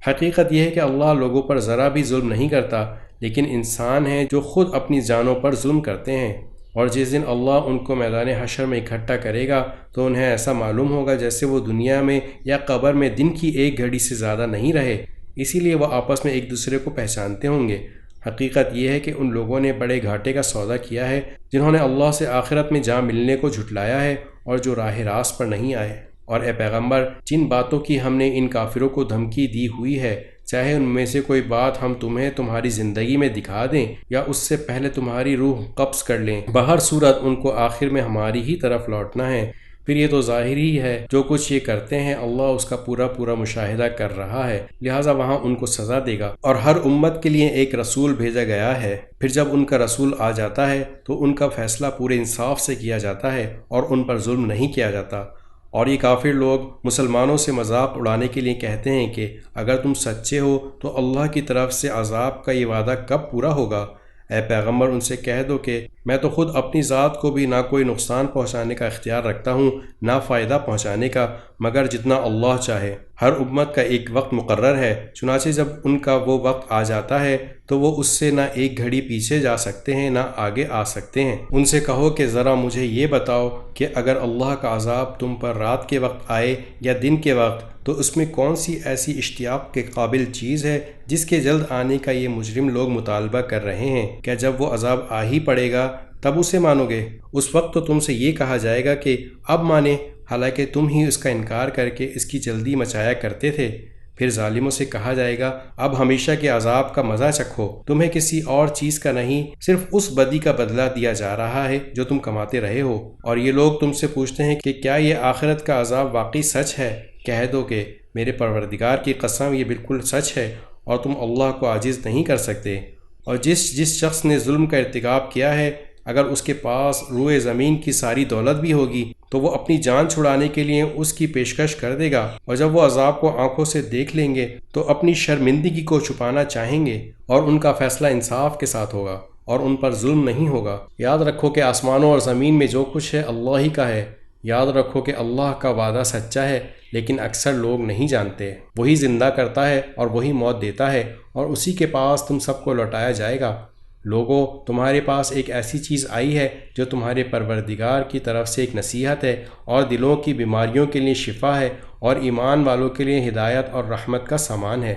Speaker 1: حقیقت یہ ہے کہ اللہ لوگوں پر ذرا بھی ظلم نہیں کرتا، لیکن انسان ہیں جو خود اپنی جانوں پر ظلم کرتے ہیں۔ اور جس دن اللہ ان کو میدان حشر میں اکٹھا کرے گا تو انہیں ایسا معلوم ہوگا جیسے وہ دنیا میں یا قبر میں دن کی ایک گھڑی سے زیادہ نہیں رہے، اسی لیے وہ آپس میں ایک دوسرے کو پہچانتے ہوں گے۔ حقیقت یہ ہے کہ ان لوگوں نے بڑے گھاٹے کا سودا کیا ہے جنہوں نے اللہ سے آخرت میں جا ملنے کو جھٹلایا ہے اور جو راہ راست پر نہیں آئے۔ اور اے پیغمبر جن باتوں کی ہم نے ان کافروں کو دھمکی دی ہوئی ہے، چاہے ان میں سے کوئی بات ہم تمہیں تمہاری زندگی میں دکھا دیں یا اس سے پہلے تمہاری روح قبض کر لیں، بہر صورت ان کو آخر میں ہماری ہی طرف لوٹنا ہے۔ پھر یہ تو ظاہر ہی ہے جو کچھ یہ کرتے ہیں اللہ اس کا پورا پورا مشاہدہ کر رہا ہے، لہٰذا وہاں ان کو سزا دے گا۔ اور ہر امت کے لیے ایک رسول بھیجا گیا ہے، پھر جب ان کا رسول آ جاتا ہے تو ان کا فیصلہ پورے انصاف سے کیا جاتا ہے اور ان پر ظلم نہیں کیا جاتا۔ اور یہ کافر لوگ مسلمانوں سے مذاق اڑانے کے لیے کہتے ہیں کہ اگر تم سچے ہو تو اللہ کی طرف سے عذاب کا یہ وعدہ کب پورا ہوگا؟ اے پیغمبر ان سے کہہ دو کہ میں تو خود اپنی ذات کو بھی نہ کوئی نقصان پہنچانے کا اختیار رکھتا ہوں نہ فائدہ پہنچانے کا، مگر جتنا اللہ چاہے۔ ہر امت کا ایک وقت مقرر ہے، چنانچہ جب ان کا وہ وقت آ جاتا ہے تو وہ اس سے نہ ایک گھڑی پیچھے جا سکتے ہیں نہ آگے آ سکتے ہیں۔ ان سے کہو کہ ذرا مجھے یہ بتاؤ کہ اگر اللہ کا عذاب تم پر رات کے وقت آئے یا دن کے وقت تو اس میں کون سی ایسی اشتیاق کے قابل چیز ہے جس کے جلد آنے کا یہ مجرم لوگ مطالبہ کر رہے ہیں؟ کیا جب وہ عذاب آ ہی پڑے گا تب اسے مانو گے؟ اس وقت تو تم سے یہ کہا جائے گا کہ اب مانے، حالانکہ تم ہی اس کا انکار کر کے اس کی جلدی مچایا کرتے تھے۔ پھر ظالموں سے کہا جائے گا اب ہمیشہ کے عذاب کا مزہ چکھو، تمہیں کسی اور چیز کا نہیں صرف اس بدی کا بدلہ دیا جا رہا ہے جو تم کماتے رہے ہو۔ اور یہ لوگ تم سے پوچھتے ہیں کہ کیا یہ آخرت کا عذاب واقعی سچ ہے؟ کہہ دو کہ میرے پروردگار کی قسم یہ بالکل سچ ہے اور تم اللہ کو عاجز نہیں کر سکتے۔ اور جس شخص نے ظلم کا ارتکاب کیا ہے اگر اس کے پاس روئے زمین کی ساری دولت بھی ہوگی تو وہ اپنی جان چھڑانے کے لیے اس کی پیشکش کر دے گا، اور جب وہ عذاب کو آنکھوں سے دیکھ لیں گے تو اپنی شرمندگی کو چھپانا چاہیں گے، اور ان کا فیصلہ انصاف کے ساتھ ہوگا اور ان پر ظلم نہیں ہوگا۔ یاد رکھو کہ آسمانوں اور زمین میں جو کچھ ہے اللہ ہی کا ہے۔ یاد رکھو کہ اللہ کا وعدہ سچا ہے، لیکن اکثر لوگ نہیں جانتے۔ وہی زندہ کرتا ہے اور وہی موت دیتا ہے، اور اسی کے پاس تم سب کو لوٹایا جائے گا۔ لوگوں، تمہارے پاس ایک ایسی چیز آئی ہے جو تمہارے پروردگار کی طرف سے ایک نصیحت ہے، اور دلوں کی بیماریوں کے لیے شفا ہے، اور ایمان والوں کے لیے ہدایت اور رحمت کا سامان ہے۔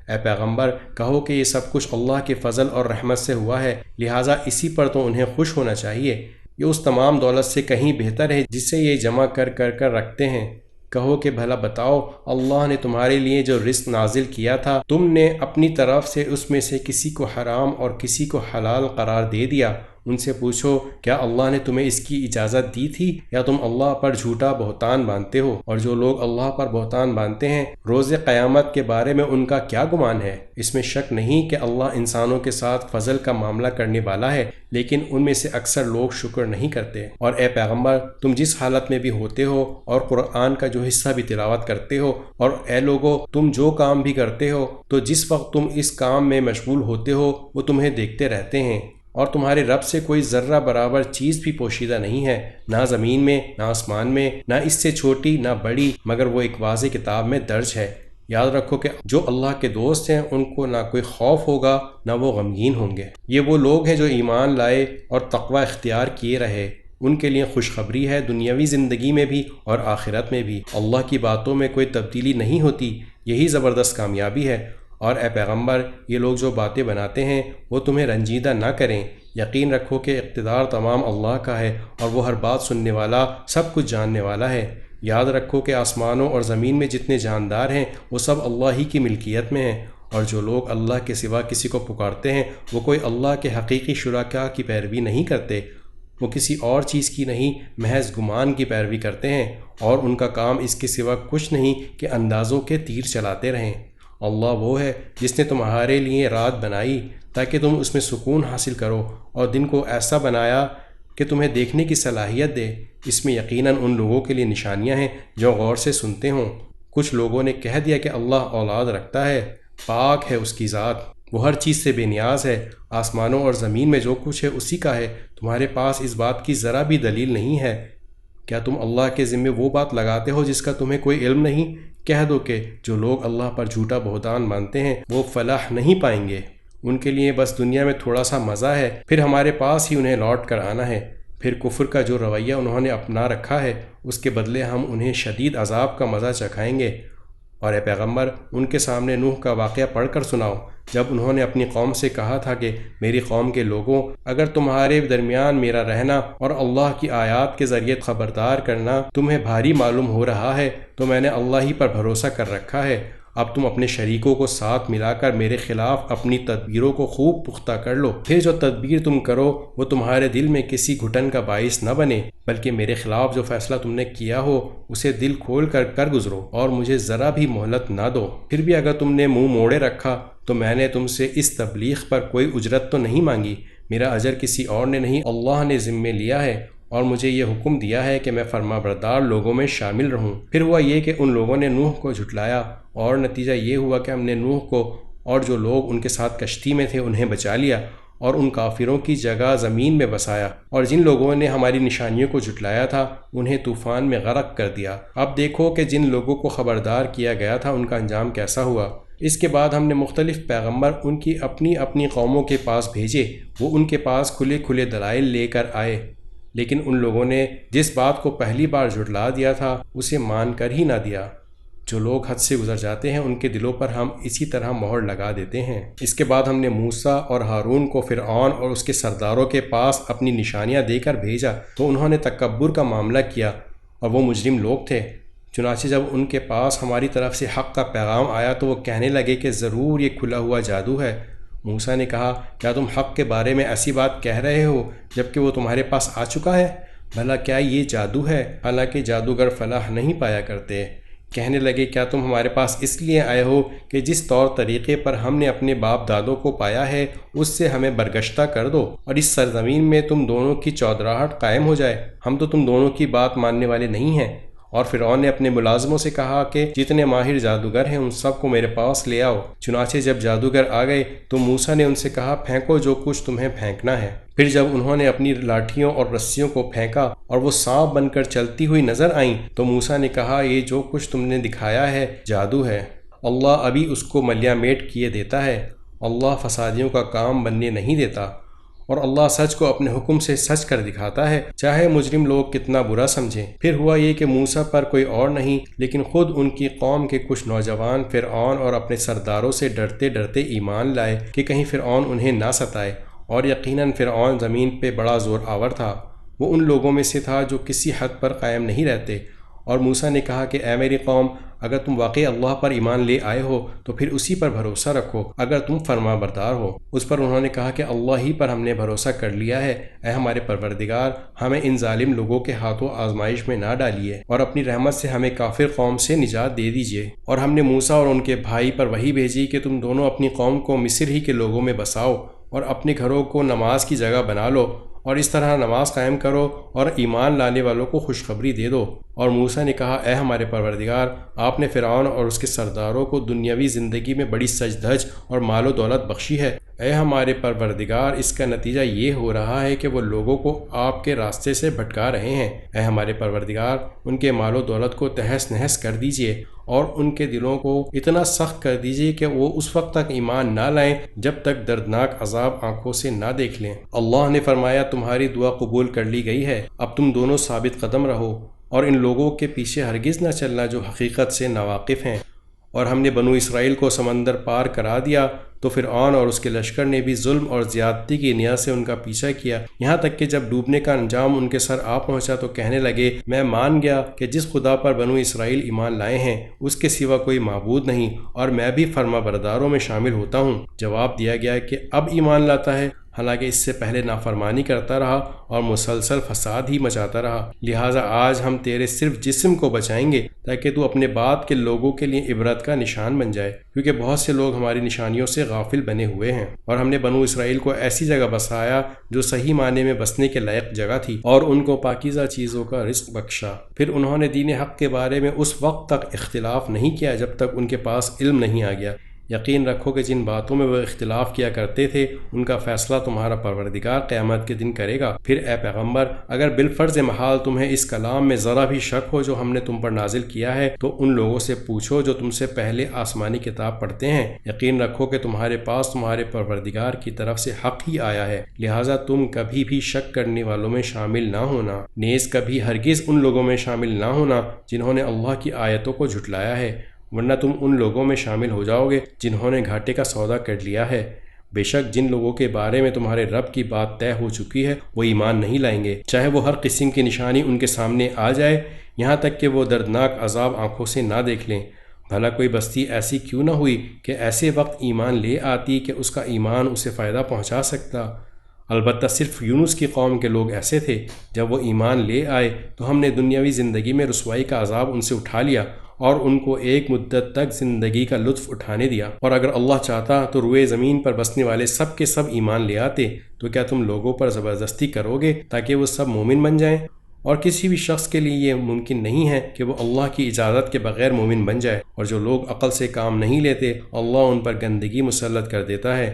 Speaker 1: اے پیغمبر، کہو کہ یہ سب کچھ اللہ کے فضل اور رحمت سے ہوا ہے، لہٰذا اسی پر تو انہیں خوش ہونا چاہیے۔ یہ اس تمام دولت سے کہیں بہتر ہے جسے یہ جمع کر رکھتے ہیں۔ کہو کہ بھلا بتاؤ، اللہ نے تمہارے لیے جو رزق نازل کیا تھا، تم نے اپنی طرف سے اس میں سے کسی کو حرام اور کسی کو حلال قرار دے دیا۔ ان سے پوچھو، کیا اللہ نے تمہیں اس کی اجازت دی تھی، یا تم اللہ پر جھوٹا بہتان باندھتے ہو؟ اور جو لوگ اللہ پر بہتان باندھتے ہیں، روز قیامت کے بارے میں ان کا کیا گمان ہے؟ اس میں شک نہیں کہ اللہ انسانوں کے ساتھ فضل کا معاملہ کرنے والا ہے، لیکن ان میں سے اکثر لوگ شکر نہیں کرتے۔ اور اے پیغمبر، تم جس حالت میں بھی ہوتے ہو اور قرآن کا جو حصہ بھی تلاوت کرتے ہو، اور اے لوگو، تم جو کام بھی کرتے ہو، تو جس وقت تم اس کام میں مشغول ہوتے ہو وہ تمہیں دیکھتے رہتے ہیں، اور تمہارے رب سے کوئی ذرہ برابر چیز بھی پوشیدہ نہیں ہے، نہ زمین میں، نہ آسمان میں، نہ اس سے چھوٹی نہ بڑی، مگر وہ ایک واضح کتاب میں درج ہے۔ یاد رکھو کہ جو اللہ کے دوست ہیں ان کو نہ کوئی خوف ہوگا نہ وہ غمگین ہوں گے۔ یہ وہ لوگ ہیں جو ایمان لائے اور تقوی اختیار کیے رہے، ان کے لیے خوشخبری ہے، دنیاوی زندگی میں بھی اور آخرت میں بھی۔ اللہ کی باتوں میں کوئی تبدیلی نہیں ہوتی، یہی زبردست کامیابی ہے۔ اور اے پیغمبر، یہ لوگ جو باتیں بناتے ہیں وہ تمہیں رنجیدہ نہ کریں۔ یقین رکھو کہ اقتدار تمام اللہ کا ہے، اور وہ ہر بات سننے والا، سب کچھ جاننے والا ہے۔ یاد رکھو کہ آسمانوں اور زمین میں جتنے جاندار ہیں وہ سب اللہ ہی کی ملکیت میں ہیں، اور جو لوگ اللہ کے سوا کسی کو پکارتے ہیں وہ کوئی اللہ کے حقیقی شرکاء کی پیروی نہیں کرتے، وہ کسی اور چیز کی نہیں، محض گمان کی پیروی کرتے ہیں، اور ان کا کام اس کے سوا کچھ نہیں کہ اندازوں کے تیر چلاتے رہیں۔ اللہ وہ ہے جس نے تمہارے لیے رات بنائی تاکہ تم اس میں سکون حاصل کرو، اور دن کو ایسا بنایا کہ تمہیں دیکھنے کی صلاحیت دے۔ اس میں یقیناً ان لوگوں کے لیے نشانیاں ہیں جو غور سے سنتے ہوں۔ کچھ لوگوں نے کہہ دیا کہ اللہ اولاد رکھتا ہے، پاک ہے اس کی ذات، وہ ہر چیز سے بے نیاز ہے، آسمانوں اور زمین میں جو کچھ ہے اسی کا ہے، تمہارے پاس اس بات کی ذرا بھی دلیل نہیں ہے۔ کیا تم اللہ کے ذمے وہ بات لگاتے ہو جس کا تمہیں کوئی علم نہیں؟ کہہ دو کہ جو لوگ اللہ پر جھوٹا بہتان مانتے ہیں وہ فلاح نہیں پائیں گے، ان کے لیے بس دنیا میں تھوڑا سا مزہ ہے، پھر ہمارے پاس ہی انہیں لوٹ کر آنا ہے۔ پھر کفر کا جو رویہ انہوں نے اپنا رکھا ہے اس کے بدلے ہم انہیں شدید عذاب کا مزہ چکھائیں گے۔ اور اے پیغمبر، ان کے سامنے نوح کا واقعہ پڑھ کر سناؤ، جب انہوں نے اپنی قوم سے کہا تھا کہ میری قوم کے لوگوں، اگر تمہارے درمیان میرا رہنا اور اللہ کی آیات کے ذریعے خبردار کرنا تمہیں بھاری معلوم ہو رہا ہے تو میں نے اللہ ہی پر بھروسہ کر رکھا ہے، اب تم اپنے شریکوں کو ساتھ ملا کر میرے خلاف اپنی تدبیروں کو خوب پختہ کر لو، پھر جو تدبیر تم کرو وہ تمہارے دل میں کسی گھٹن کا باعث نہ بنے، بلکہ میرے خلاف جو فیصلہ تم نے کیا ہو اسے دل کھول کر گزرو، اور مجھے ذرا بھی مہلت نہ دو۔ پھر بھی اگر تم نے منہ موڑے رکھا تو میں نے تم سے اس تبلیغ پر کوئی اجرت تو نہیں مانگی، میرا اجر کسی اور نے نہیں، اللہ نے ذمے لیا ہے، اور مجھے یہ حکم دیا ہے کہ میں فرما بردار لوگوں میں شامل رہوں۔ پھر ہوا یہ کہ ان لوگوں نے نوح کو جھٹلایا، اور نتیجہ یہ ہوا کہ ہم نے نوح کو اور جو لوگ ان کے ساتھ کشتی میں تھے انہیں بچا لیا، اور ان کافروں کی جگہ زمین میں بسایا، اور جن لوگوں نے ہماری نشانیوں کو جھٹلایا تھا انہیں طوفان میں غرق کر دیا۔ اب دیکھو کہ جن لوگوں کو خبردار کیا گیا تھا ان کا انجام کیسا ہوا۔ اس کے بعد ہم نے مختلف پیغمبر ان کی اپنی اپنی قوموں کے پاس بھیجے، وہ ان کے پاس کھلے کھلے دلائل لے کر آئے، لیکن ان لوگوں نے جس بات کو پہلی بار جھٹلا دیا تھا اسے مان کر ہی نہ دیا۔ جو لوگ حد سے گزر جاتے ہیں ان کے دلوں پر ہم اسی طرح مہر لگا دیتے ہیں۔ اس کے بعد ہم نے موسیٰ اور ہارون کو فرعون اور اس کے سرداروں کے پاس اپنی نشانیاں دے کر بھیجا، تو انہوں نے تکبر کا معاملہ کیا، اور وہ مجرم لوگ تھے۔ چنانچہ جب ان کے پاس ہماری طرف سے حق کا پیغام آیا تو وہ کہنے لگے کہ ضرور یہ کھلا ہوا جادو ہے۔ موسیٰ نے کہا، کیا تم حق کے بارے میں ایسی بات کہہ رہے ہو جبکہ وہ تمہارے پاس آ چکا ہے؟ بھلا کیا یہ جادو ہے؟ حالانکہ جادوگر فلاح نہیں پایا کرتے۔ کہنے لگے کیا تم ہمارے پاس اس لیے آئے ہو کہ جس طور طریقے پر ہم نے اپنے باپ دادوں کو پایا ہے اس سے ہمیں برگشتہ کر دو اور اس سرزمین میں تم دونوں کی چودراہٹ قائم ہو جائے؟ ہم تو تم دونوں کی بات ماننے والے نہیں ہیں۔ اور فرعون نے اپنے ملازموں سے کہا کہ جتنے ماہر جادوگر ہیں ان سب کو میرے پاس لے آؤ۔ چنانچہ جب جادوگر آ گئے تو موسیٰ نے ان سے کہا پھینکو جو کچھ تمہیں پھینکنا ہے۔ پھر جب انہوں نے اپنی لاٹھیوں اور رسیوں کو پھینکا اور وہ سانپ بن کر چلتی ہوئی نظر آئیں تو موسیٰ نے کہا یہ جو کچھ تم نے دکھایا ہے جادو ہے، اللہ ابھی اس کو ملیہ میٹ کیے دیتا ہے، اللہ فسادیوں کا کام بننے نہیں دیتا، اور اللہ سچ کو اپنے حکم سے سچ کر دکھاتا ہے، چاہے مجرم لوگ کتنا برا سمجھیں۔ پھر ہوا یہ کہ موسیٰ پر کوئی اور نہیں لیکن خود ان کی قوم کے کچھ نوجوان فرعون اور اپنے سرداروں سے ڈرتے ڈرتے ایمان لائے کہ کہیں فرعون انہیں نہ ستائے، اور یقیناً فرعون زمین پہ بڑا زور آور تھا، وہ ان لوگوں میں سے تھا جو کسی حد پر قائم نہیں رہتے۔ اور موسیٰ نے کہا کہ اے میری قوم، اگر تم واقعی اللہ پر ایمان لے آئے ہو تو پھر اسی پر بھروسہ رکھو اگر تم فرما بردار ہو۔ اس پر انہوں نے کہا کہ اللہ ہی پر ہم نے بھروسہ کر لیا ہے، اے ہمارے پروردگار ہمیں ان ظالم لوگوں کے ہاتھوں آزمائش میں نہ ڈالیے اور اپنی رحمت سے ہمیں کافر قوم سے نجات دے دیجیے۔ اور ہم نے موسیٰ اور ان کے بھائی پر وحی بھیجی کہ تم دونوں اپنی قوم کو مصر ہی کے لوگوں میں بساؤ اور اپنے گھروں کو نماز کی جگہ بنا لو اور اس طرح نماز قائم کرو اور ایمان لانے والوں کو خوشخبری دے دو۔ اور موسیٰ نے کہا اے ہمارے پروردگار، آپ نے فرعون اور اس کے سرداروں کو دنیاوی زندگی میں بڑی سج دھج اور مال و دولت بخشی ہے، اے ہمارے پروردگار اس کا نتیجہ یہ ہو رہا ہے کہ وہ لوگوں کو آپ کے راستے سے بھٹکا رہے ہیں، اے ہمارے پروردگار ان کے مال و دولت کو تہس نہس کر دیجئے اور ان کے دلوں کو اتنا سخت کر دیجئے کہ وہ اس وقت تک ایمان نہ لائیں جب تک دردناک عذاب آنکھوں سے نہ دیکھ لیں۔ اللہ نے فرمایا تمہاری دعا قبول کر لی گئی ہے، اب تم دونوں ثابت قدم رہو اور ان لوگوں کے پیچھے ہرگز نہ چلنا جو حقیقت سے ناواقف ہیں۔ اور ہم نے بنو اسرائیل کو سمندر پار کرا دیا تو فرعون اور اس کے لشکر نے بھی ظلم اور زیادتی کی نیت سے ان کا پیچھا کیا، یہاں تک کہ جب ڈوبنے کا انجام ان کے سر آ پہنچا تو کہنے لگے میں مان گیا کہ جس خدا پر بنو اسرائیل ایمان لائے ہیں اس کے سوا کوئی معبود نہیں اور میں بھی فرما برداروں میں شامل ہوتا ہوں۔ جواب دیا گیا کہ اب ایمان لاتا ہے، حالانکہ اس سے پہلے نافرمانی کرتا رہا اور مسلسل فساد ہی مچاتا رہا، لہٰذا آج ہم تیرے صرف جسم کو بچائیں گے تاکہ تو اپنے بعد کے لوگوں کے لیے عبرت کا نشان بن جائے، کیونکہ بہت سے لوگ ہماری نشانیوں سے غافل بنے ہوئے ہیں۔ اور ہم نے بنو اسرائیل کو ایسی جگہ بسایا جو صحیح معنی میں بسنے کے لائق جگہ تھی اور ان کو پاکیزہ چیزوں کا رزق بخشا۔ پھر انہوں نے دین حق کے بارے میں اس وقت تک اختلاف نہیں کیا جب تک ان کے پاس علم نہیں آ گیا۔ یقین رکھو کہ جن باتوں میں وہ اختلاف کیا کرتے تھے ان کا فیصلہ تمہارا پروردگار قیامت کے دن کرے گا۔ پھر اے پیغمبر اگر بالفرض محال تمہیں اس کلام میں ذرا بھی شک ہو جو ہم نے تم پر نازل کیا ہے تو ان لوگوں سے پوچھو جو تم سے پہلے آسمانی کتاب پڑھتے ہیں، یقین رکھو کہ تمہارے پاس تمہارے پروردگار کی طرف سے حق ہی آیا ہے، لہٰذا تم کبھی بھی شک کرنے والوں میں شامل نہ ہونا، نیز کبھی ہرگز ان لوگوں میں شامل نہ ہونا جنہوں نے اللہ کی آیتوں کو جھٹلایا ہے، ورنہ تم ان لوگوں میں شامل ہو جاؤ گے جنہوں نے گھاٹے کا سودا کر لیا ہے۔ بے شک جن لوگوں کے بارے میں تمہارے رب کی بات طے ہو چکی ہے وہ ایمان نہیں لائیں گے، چاہے وہ ہر قسم کی نشانی ان کے سامنے آ جائے، یہاں تک کہ وہ دردناک عذاب آنکھوں سے نہ دیکھ لیں۔ بھلا کوئی بستی ایسی کیوں نہ ہوئی کہ ایسے وقت ایمان لے آتی کہ اس کا ایمان اسے فائدہ پہنچا سکتا؟ البتہ صرف یونس کی قوم کے لوگ ایسے تھے، جب وہ ایمان لے آئے تو ہم نے دنیاوی زندگی میں رسوائی کا عذاب ان سے اٹھا لیا اور ان کو ایک مدت تک زندگی کا لطف اٹھانے دیا، اور اگر اللہ چاہتا تو روئے زمین پر بسنے والے سب کے سب ایمان لے آتے، تو کیا تم لوگوں پر زبردستی کرو گے تاکہ وہ سب مومن بن جائیں؟ اور کسی بھی شخص کے لیے یہ ممکن نہیں ہے کہ وہ اللہ کی اجازت کے بغیر مومن بن جائے، اور جو لوگ عقل سے کام نہیں لیتے اللہ ان پر گندگی مسلط کر دیتا ہے۔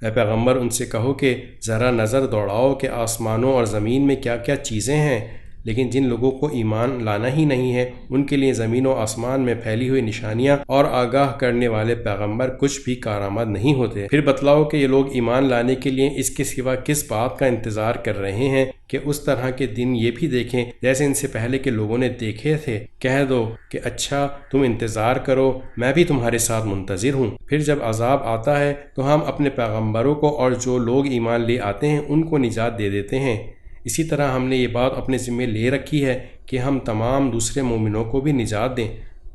Speaker 1: اے پیغمبر ان سے کہو کہ ذرا نظر دوڑاؤ کہ آسمانوں اور زمین میں کیا کیا چیزیں ہیں، لیکن جن لوگوں کو ایمان لانا ہی نہیں ہے ان کے لیے زمین و آسمان میں پھیلی ہوئی نشانیاں اور آگاہ کرنے والے پیغمبر کچھ بھی کارآمد نہیں ہوتے۔ پھر بتلاؤ کہ یہ لوگ ایمان لانے کے لیے اس کے سوا کس بات کا انتظار کر رہے ہیں کہ اس طرح کے دن یہ بھی دیکھیں جیسے ان سے پہلے کے لوگوں نے دیکھے تھے۔ کہہ دو کہ اچھا تم انتظار کرو، میں بھی تمہارے ساتھ منتظر ہوں۔ پھر جب عذاب آتا ہے تو ہم اپنے پیغمبروں کو اور جو لوگ ایمان لے آتے ہیں ان کو نجات دے دیتے ہیں۔ اسی طرح ہم نے یہ بات اپنے ذمہ لے رکھی ہے کہ ہم تمام دوسرے مومنوں کو بھی نجات دیں۔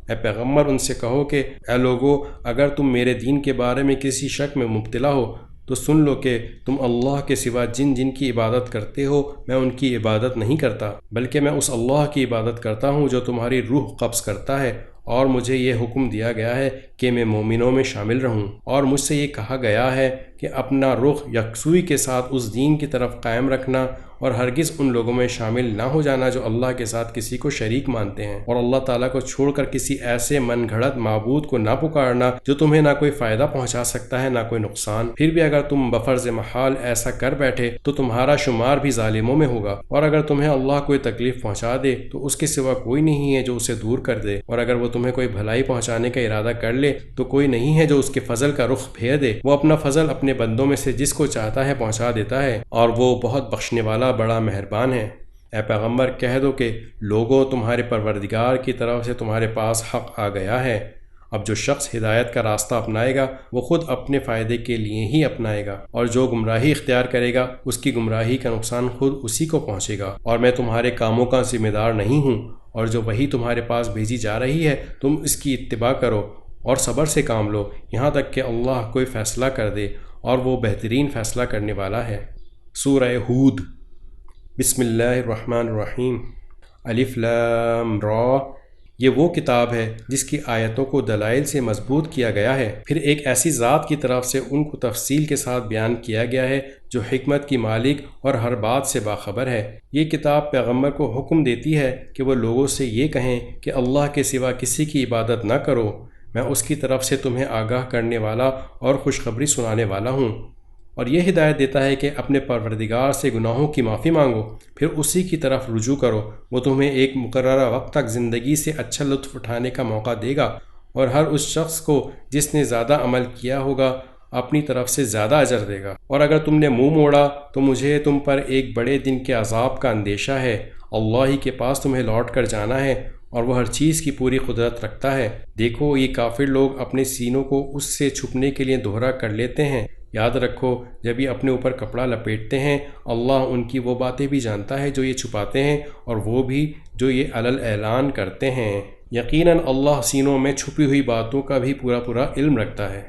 Speaker 1: اے پیغمبر ان سے کہو کہ اے لوگو اگر تم میرے دین کے بارے میں کسی شک میں مبتلا ہو تو سن لو کہ تم اللہ کے سوا جن جن کی عبادت کرتے ہو میں ان کی عبادت نہیں کرتا، بلکہ میں اس اللہ کی عبادت کرتا ہوں جو تمہاری روح قبض کرتا ہے اور مجھے یہ حکم دیا گیا ہے کہ میں مومنوں میں شامل رہوں، اور مجھ سے یہ کہا گیا ہے کہ اپنا رخ یکسوئی کے ساتھ اس دین کی طرف قائم رکھنا اور ہرگز ان لوگوں میں شامل نہ ہو جانا جو اللہ کے ساتھ کسی کو شریک مانتے ہیں، اور اللہ تعالیٰ کو چھوڑ کر کسی ایسے من گھڑت معبود کو نہ پکارنا جو تمہیں نہ کوئی فائدہ پہنچا سکتا ہے نہ کوئی نقصان۔ پھر بھی اگر تم بفرض محال ایسا کر بیٹھے تو تمہارا شمار بھی ظالموں میں ہوگا، اور اگر تمہیں اللہ کوئی تکلیف پہنچا دے تو اس کے سوا کوئی نہیں ہے جو اسے دور کر دے، اور اگر وہ تمہیں کوئی بھلائی پہنچانے کا ارادہ کر لے تو کوئی نہیں ہے جو اس کے فضل کا رخ پھیر دے۔ وہ اپنا فضل اپنے بندوں میں سے جس کو چاہتا ہے پہنچا دیتا ہے، اور وہ بہت بخشنے والا بڑا مہربان ہے۔ اے پیغمبر کہہ دو کہ لوگوں، تمہارے پروردگار کی طرف سے تمہارے پاس حق آ گیا ہے۔ اب جو شخص ہدایت کا راستہ اپنائے گا وہ خود اپنے فائدے کے لیے ہی اپنائے گا، اور جو گمراہی اختیار کرے گا اس کی گمراہی کا نقصان خود اسی کو پہنچے گا، اور میں تمہارے کاموں کا ذمہ دار نہیں ہوں۔ اور جو وحی تمہارے پاس بھیجی جا رہی ہے تم اس کی اتباع کرو اور صبر سے کام لو یہاں تک کہ اللہ کوئی فیصلہ کر دے، اور وہ بہترین فیصلہ کرنے والا ہے۔ سورہ ہود۔ بسم اللہ الرحمن الرحیم۔ الف لام را۔ یہ وہ کتاب ہے جس کی آیتوں کو دلائل سے مضبوط کیا گیا ہے، پھر ایک ایسی ذات کی طرف سے ان کو تفصیل کے ساتھ بیان کیا گیا ہے جو حکمت کی مالک اور ہر بات سے باخبر ہے۔ یہ کتاب پیغمبر کو حکم دیتی ہے کہ وہ لوگوں سے یہ کہیں کہ اللہ کے سوا کسی کی عبادت نہ کرو، میں اس کی طرف سے تمہیں آگاہ کرنے والا اور خوشخبری سنانے والا ہوں، اور یہ ہدایت دیتا ہے کہ اپنے پروردگار سے گناہوں کی معافی مانگو، پھر اسی کی طرف رجوع کرو، وہ تمہیں ایک مقررہ وقت تک زندگی سے اچھا لطف اٹھانے کا موقع دے گا، اور ہر اس شخص کو جس نے زیادہ عمل کیا ہوگا اپنی طرف سے زیادہ اجر دے گا۔ اور اگر تم نے منہ موڑا تو مجھے تم پر ایک بڑے دن کے عذاب کا اندیشہ ہے، اللہ ہی کے پاس تمہیں لوٹ کر جانا ہے، اور وہ ہر چیز کی پوری قدرت رکھتا ہے۔ دیکھو یہ کافر لوگ اپنے سینوں کو اس سے چھپنے کے لیے دوہرا کر لیتے ہیں، یاد رکھو جب یہ اپنے اوپر کپڑا لپیٹتے ہیں اللہ ان کی وہ باتیں بھی جانتا ہے جو یہ چھپاتے ہیں اور وہ بھی جو یہ علل اعلان کرتے ہیں۔ یقیناً اللہ سینوں میں چھپی ہوئی باتوں کا بھی پورا علم رکھتا ہے۔